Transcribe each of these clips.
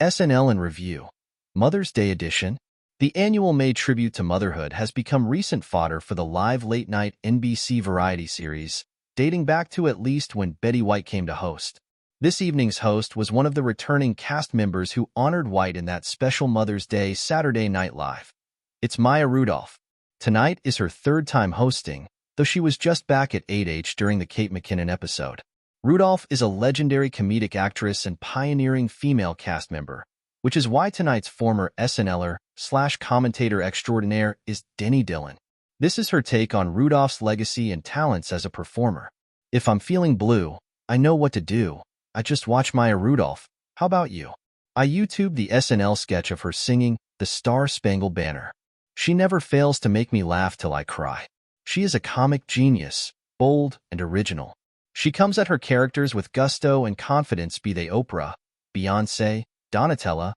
SNL in Review, Mother's Day Edition. The annual May tribute to motherhood has become recent fodder for the live late-night NBC variety series, dating back to at least when Betty White came to host. This evening's host was one of the returning cast members who honored White in that special Mother's Day Saturday Night Live. It's Maya Rudolph. Tonight is her third time hosting, though she was just back at 8H during the Kate McKinnon episode. Rudolph is a legendary comedic actress and pioneering female cast member, which is why tonight's former SNLer/commentator extraordinaire is Denny Dillon. This is her take on Rudolph's legacy and talents as a performer. If I'm feeling blue, I know what to do. I just watch Maya Rudolph. How about you? I YouTubed the SNL sketch of her singing The Star-Spangled Banner. She never fails to make me laugh till I cry. She is a comic genius, bold and original. She comes at her characters with gusto and confidence, be they Oprah, Beyoncé, Donatella,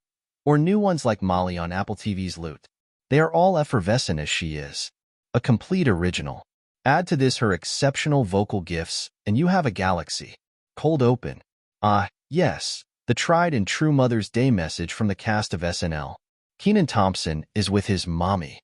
or new ones like Molly on Apple TV's Loot. They are all effervescent as she is. A complete original. Add to this her exceptional vocal gifts, and you have a galaxy. Cold open. Yes, the tried and true Mother's Day message from the cast of SNL. Kenan Thompson is with his mommy.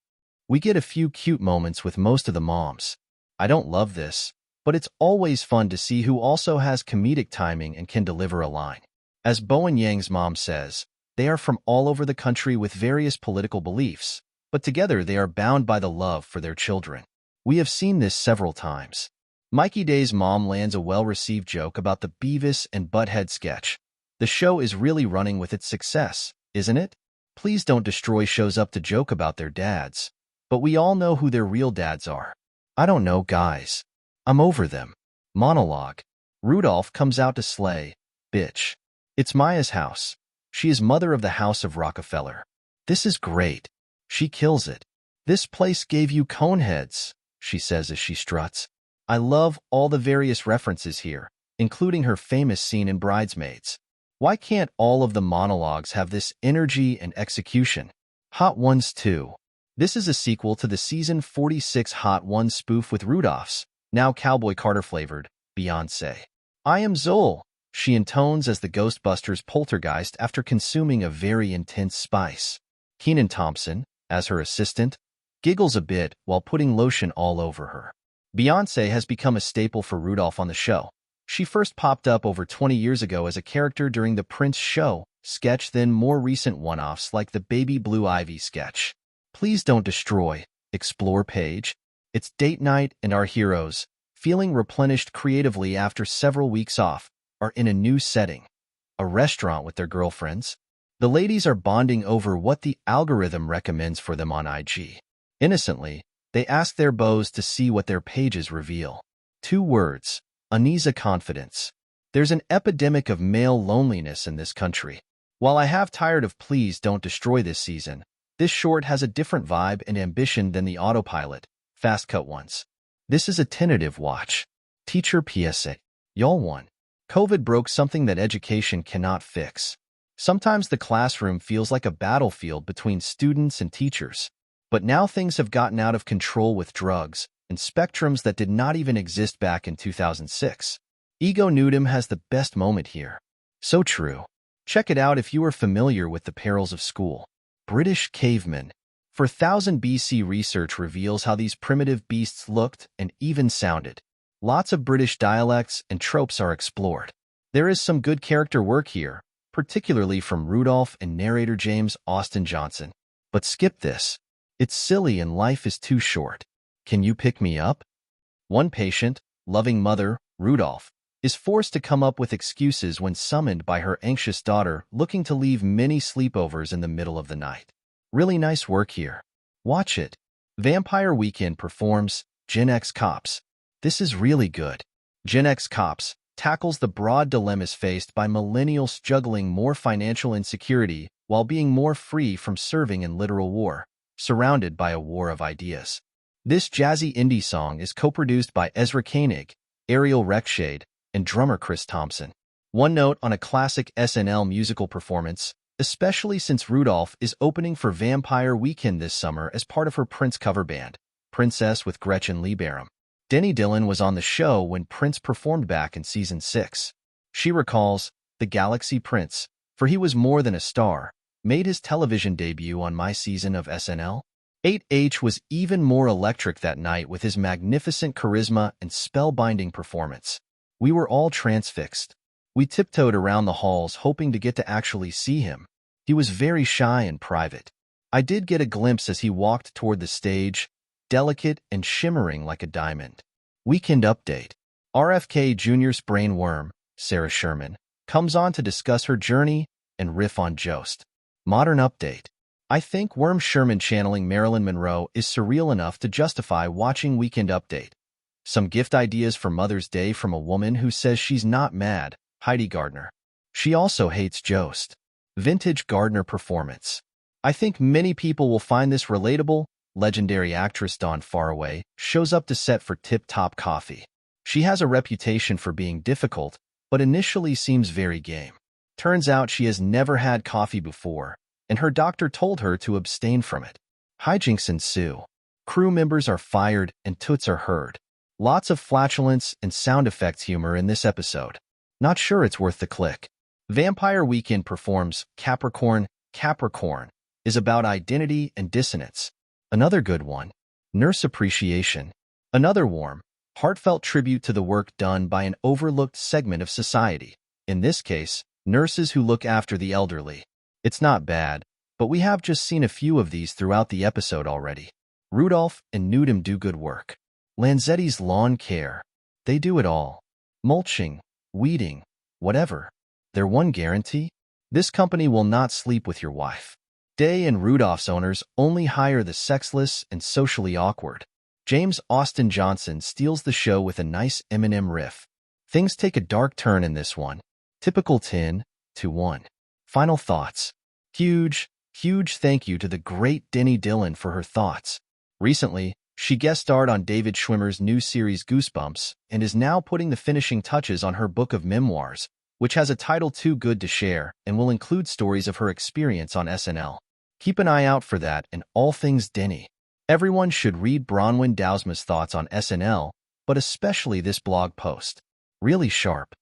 We get a few cute moments with most of the moms. I don't love this, but it's always fun to see who also has comedic timing and can deliver a line. As Bowen Yang's mom says, they are from all over the country with various political beliefs, but together they are bound by the love for their children. We have seen this several times. Mikey Day's mom lands a well-received joke about the Beavis and Butthead sketch. The show is really running with its success, isn't it? Please Don't Destroy shows up to joke about their dads, but we all know who their real dads are. I don't know, guys. I'm over them. Monologue. Rudolph comes out to slay. Bitch. It's Maya's house. She is mother of the House of Rockefeller. This is great. She kills it. This place gave you coneheads, she says as she struts. I love all the various references here, including her famous scene in Bridesmaids. Why can't all of the monologues have this energy and execution? Hot Ones 2. This is a sequel to the season 46 Hot Ones spoof with Rudolph's, now Cowboy Carter-flavored, Beyoncé. I am Zoel, she intones as the Ghostbusters poltergeist after consuming a very intense spice. Kenan Thompson, as her assistant, giggles a bit while putting lotion all over her. Beyoncé has become a staple for Rudolph on the show. She first popped up over 20 years ago as a character during the Prince show sketch, then more recent one-offs like the Baby Blue Ivy sketch. Please Don't Destroy, Explore page. It's date night and our heroes, feeling replenished creatively after several weeks off, are in a new setting, a restaurant with their girlfriends. The ladies are bonding over what the algorithm recommends for them on IG. Innocently, they ask their beaux to see what their pages reveal. 2 words, unease confidence. There's an epidemic of male loneliness in this country. While I have tired of Please Don't Destroy this season, this short has a different vibe and ambition than the autopilot, fast-cut ones. This is a tentative watch. Teacher PSA. Y'all won. COVID broke something that education cannot fix. Sometimes the classroom feels like a battlefield between students and teachers. But now things have gotten out of control with drugs and spectrums that did not even exist back in 2006. Ego Newdom has the best moment here. So true. Check it out if you are familiar with the perils of school. British cavemen. For 1000 BC research reveals how these primitive beasts looked and even sounded. Lots of British dialects and tropes are explored. There is some good character work here, particularly from Rudolph and narrator James Austin Johnson. But skip this. It's silly and life is too short. Can you pick me up? One patient, loving mother, Rudolph, is forced to come up with excuses when summoned by her anxious daughter looking to leave many sleepovers in the middle of the night. Really nice work here. Watch it. Vampire Weekend performs Gen X Cops. This is really good. Gen X Cops tackles the broad dilemmas faced by millennials juggling more financial insecurity while being more free from serving in literal war, surrounded by a war of ideas. This jazzy indie song is co-produced by Ezra Koenig, Ariel Rechtshaid, and drummer Chris Thompson. One note on a classic SNL musical performance, especially since Rudolph is opening for Vampire Weekend this summer as part of her Prince cover band, Princess with Gretchen Lieberman. Denny Dillon was on the show when Prince performed back in Season 6. She recalls, "The Galaxy Prince for he was more than a star, made his television debut on my season of SNL. 8H was even more electric that night with his magnificent charisma and spellbinding performance. We were all transfixed. We tiptoed around the halls hoping to get to actually see him. He was very shy and private. I did get a glimpse as he walked toward the stage, delicate and shimmering like a diamond. Weekend update. RFK Jr.'s brainworm, Sarah Sherman, comes on to discuss her journey and riff on Jost. Modern update. I think Worm Sherman channeling Marilyn Monroe is surreal enough to justify watching Weekend Update. Some gift ideas for Mother's Day from a woman who says she's not mad, Heidi Gardner. She also hates Jost. Vintage Gardner performance. I think many people will find this relatable. Legendary actress Dawn Faraway shows up to set for Tip Top Coffee. She has a reputation for being difficult, but initially seems very game. Turns out she has never had coffee before, and her doctor told her to abstain from it. Hijinks ensue. Crew members are fired and toots are heard. Lots of flatulence and sound effects humor in this episode. Not sure it's worth the click. Vampire Weekend performs Capricorn. Capricorn is about identity and dissonance. Another good one. Nurse Appreciation. Another warm, heartfelt tribute to the work done by an overlooked segment of society. In this case, nurses who look after the elderly. It's not bad, but we have just seen a few of these throughout the episode already. Rudolph and Nudum do good work. Lanzetti's lawn care. They do it all. Mulching, weeding, whatever. Their one guarantee? This company will not sleep with your wife. Day and Rudolph's owners only hire the sexless and socially awkward. James Austin Johnson steals the show with a nice Eminem riff. Things take a dark turn in this one. Typical 10-1. Final thoughts. Huge thank you to the great Denny Dillon for her thoughts. Recently, she guest starred on David Schwimmer's new series Goosebumps and is now putting the finishing touches on her book of memoirs, which has a title too good to share and will include stories of her experience on SNL. Keep an eye out for that and all things Denny. Everyone should read Bronwyn Dausma's thoughts on SNL, but especially this blog post. Really sharp.